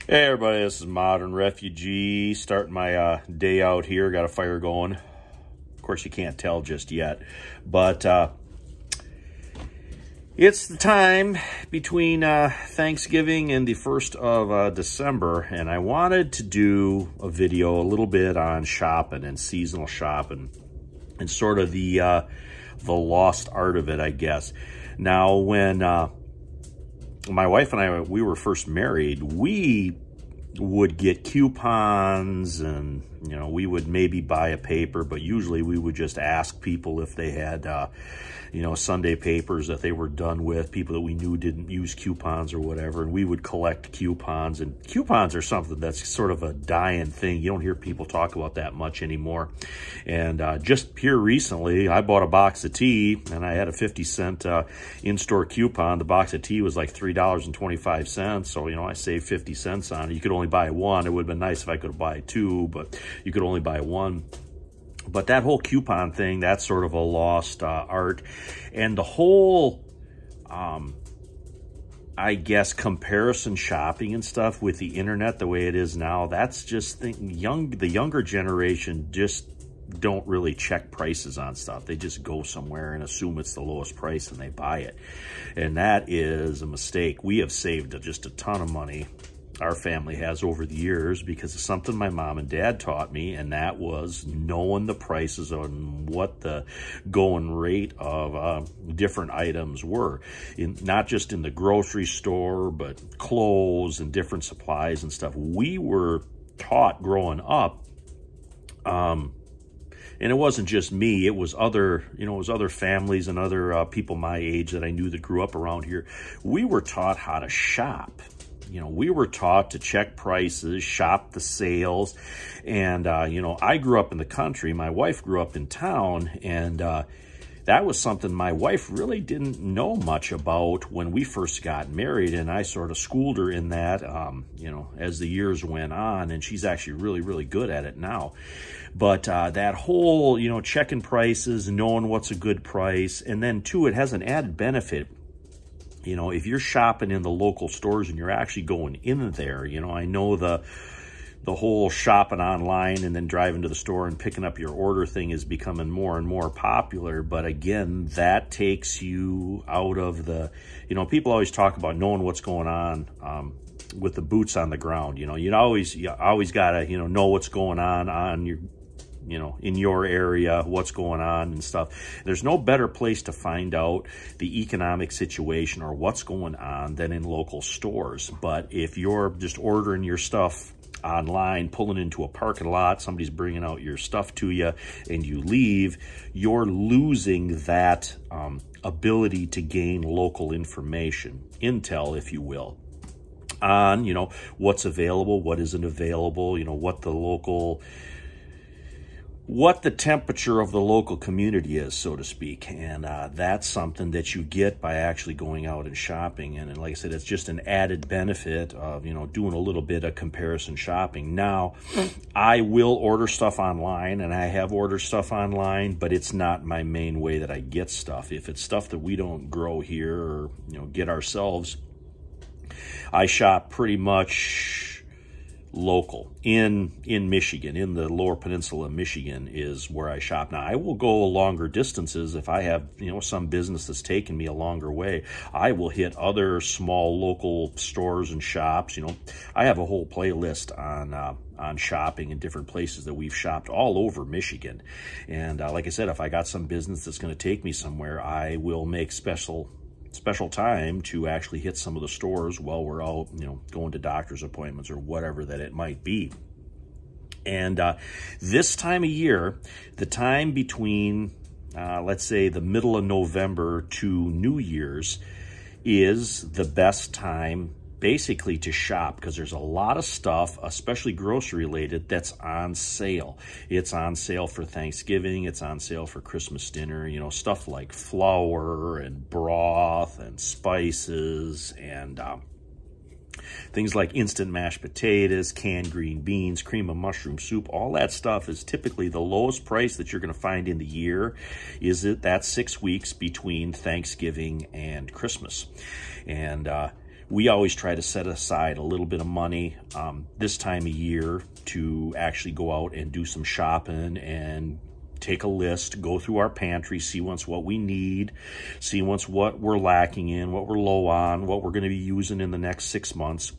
Hey everybody, this is Modern Refugee, starting my day out here. Got a fire going. Of course, you can't tell just yet, but it's the time between Thanksgiving and the 1st of December, and I wanted to do a video a little bit on shopping and seasonal shopping and sort of the lost art of it, I guess. Now, when my wife and I, we were first married, we would get coupons and, you know, we would maybe buy a paper, but usually we would just ask people if they had, you know, Sunday papers that they were done with, people that we knew didn't use coupons or whatever, and we would collect coupons. And coupons are something that's sort of a dying thing. You don't hear people talk about that much anymore. And just here recently, I bought a box of tea, and I had a 50-cent in-store coupon. The box of tea was like $3.25, so, you know, I saved 50 cents on it. You could only buy one. It would have been nice if I could buy two, but you could only buy one. But that whole coupon thing, that's sort of a lost art. And the whole, I guess, comparison shopping and stuff with the internet the way it is now, that's just the younger generation just don't really check prices on stuff. They just go somewhere and assume it's the lowest price and they buy it. And that is a mistake. We have saved just a ton of money, our family has, over the years, because of something my mom and dad taught me, and that was knowing the prices on what the going rate of different items were, not just in the grocery store, but clothes and different supplies and stuff. We were taught growing up, and it wasn't just me, it was other, you know, it was other families and other people my age that I knew that grew up around here. We were taught how to shop. You know, we were taught to check prices, shop the sales. And, you know, I grew up in the country. My wife grew up in town. And that was something my wife really didn't know much about when we first got married. And I sort of schooled her in that, you know, as the years went on. And she's actually really, really good at it now. But that whole, you know, checking prices, knowing what's a good price. And then, too, it has an added benefit. You know, if you're shopping in the local stores and you're actually going in there, you know, I know the whole shopping online and then driving to the store and picking up your order thing is becoming more and more popular. But again, that takes you out of the, you know, people always talk about knowing what's going on with the boots on the ground. You know, you always got to, you know what's going on your, you know, in your area, what's going on and stuff. There's no better place to find out the economic situation or what's going on than in local stores. But if you're just ordering your stuff online, pulling into a parking lot, somebody's bringing out your stuff to you, and you leave, you're losing that ability to gain local information, intel, if you will, on, you know, what's available, what isn't available, you know, what the temperature of the local community is, so to speak. And that's something that you get by actually going out and shopping. And like I said, it's just an added benefit of, you know, doing a little bit of comparison shopping. Now, I will order stuff online, and I have ordered stuff online, but it's not my main way that I get stuff. If it's stuff that we don't grow here or, you know, get ourselves, I shop pretty much local in Michigan, in the Lower Peninsula of Michigan is where I shop. Now, I will go longer distances if I have, you know, some business that's taken me a longer way. I will hit other small local stores and shops. You know, I have a whole playlist on shopping in different places that we've shopped all over Michigan. And like I said, if I got some business that's going to take me somewhere, I will make special time to actually hit some of the stores while we're out, you know, going to doctor's appointments or whatever that it might be. And this time of year, the time between, let's say, the middle of November to New Year's is the best time basically to shop, because there's a lot of stuff, especially grocery related, that's on sale. It's on sale for Thanksgiving. It's on sale for Christmas dinner. You know, stuff like flour and broth and spices and things like instant mashed potatoes, canned green beans, cream of mushroom soup. All that stuff is typically the lowest price that you're going to find in the year. Is it that 6 weeks between Thanksgiving and Christmas? And we always try to set aside a little bit of money this time of year to actually go out and do some shopping and take a list, go through our pantry, see once what we need, see once what we're lacking in, what we're low on, what we're going to be using in the next 6 months.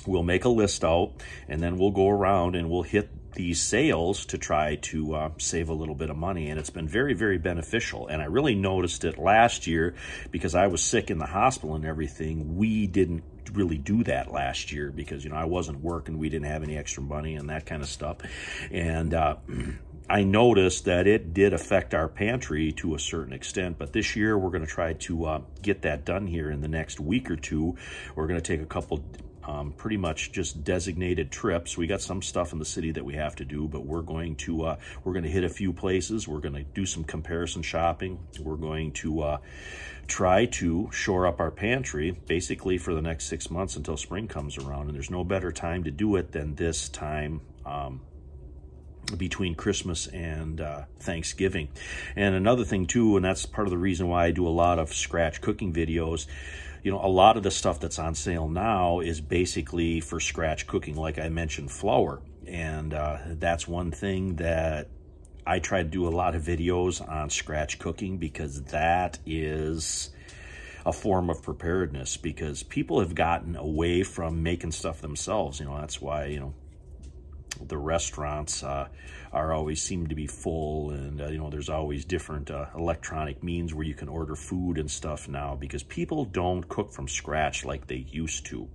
We'll make a list out, and then we'll go around and we'll hit these sales to try to save a little bit of money. And it's been very, very beneficial. And I really noticed it last year because I was sick in the hospital and everything. We didn't really do that last year because, you know, I wasn't working. We didn't have any extra money and that kind of stuff. And I noticed that it did affect our pantry to a certain extent, but this year we're going to try to get that done here in the next week or two. We're going to take a couple pretty much just designated trips. We got some stuff in the city that we have to do, but we're going to hit a few places. We're going to do some comparison shopping. We're going to try to shore up our pantry basically for the next 6 months until spring comes around. And there's no better time to do it than this time between Christmas and Thanksgiving. And another thing too, and that's part of the reason why I do a lot of scratch cooking videos, you know, a lot of the stuff that's on sale now is basically for scratch cooking, like I mentioned, flour. And that's one thing that I try to do a lot of videos on scratch cooking, because that is a form of preparedness, because people have gotten away from making stuff themselves. You know, that's why, you know, the restaurants always seem to be full, and you know, there's always different electronic means where you can order food and stuff now, because people don't cook from scratch like they used to.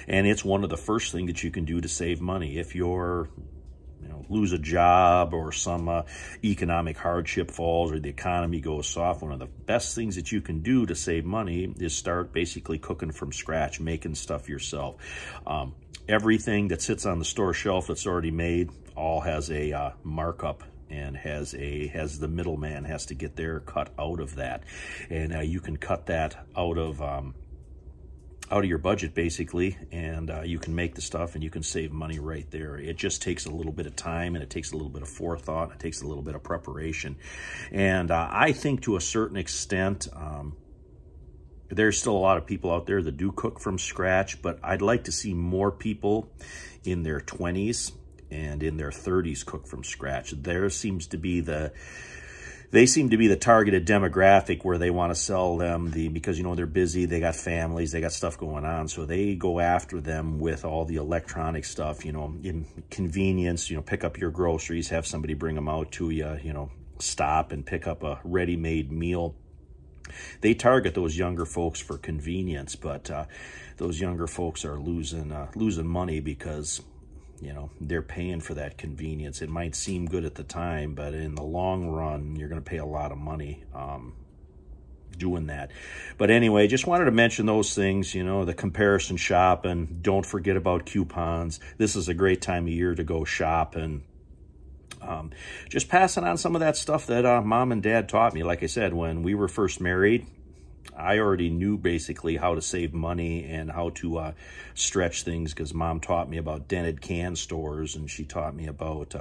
And it's one of the first things that you can do to save money. If you're, you know, lose a job or some economic hardship falls or the economy goes soft, one of the best things that you can do to save money is start basically cooking from scratch, making stuff yourself. Everything that sits on the store shelf that's already made all has a markup, and has the middleman has to get their cut out of that, and you can cut that out of your budget basically, and you can make the stuff and you can save money right there. It just takes a little bit of time, and it takes a little bit of forethought, it takes a little bit of preparation, and I think to a certain extent there's still a lot of people out there that do cook from scratch, but I'd like to see more people in their 20s and in their 30s cook from scratch. They seem to be the targeted demographic where they want to sell them because, you know, they're busy, they got families, they got stuff going on, so they go after them with all the electronic stuff, you know, in convenience, you know, pick up your groceries, have somebody bring them out to you, you know, stop and pick up a ready-made meal. They target those younger folks for convenience, but those younger folks are losing money because, you know, they're paying for that convenience. It might seem good at the time, but in the long run, you're going to pay a lot of money doing that. But anyway, just wanted to mention those things, you know, the comparison shopping. Don't forget about coupons. This is a great time of year to go shop, and just passing on some of that stuff that Mom and Dad taught me. Like I said, when we were first married, I already knew basically how to save money and how to stretch things, because Mom taught me about dented can stores, and she taught me about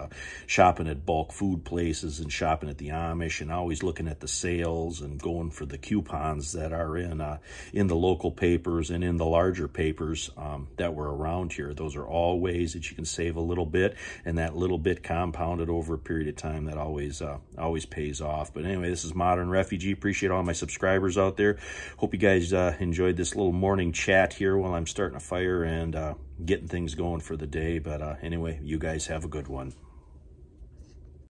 shopping at bulk food places and shopping at the Amish, and always looking at the sales and going for the coupons that are in the local papers and in the larger papers that were around here. Those are all ways that you can save a little bit, and that little bit compounded over a period of time, that always pays off. But anyway, this is Modern Refugee. Appreciate all my subscribers out there. Hope you guys enjoyed this little morning chat here while I'm starting a fire and getting things going for the day. But anyway, you guys have a good one.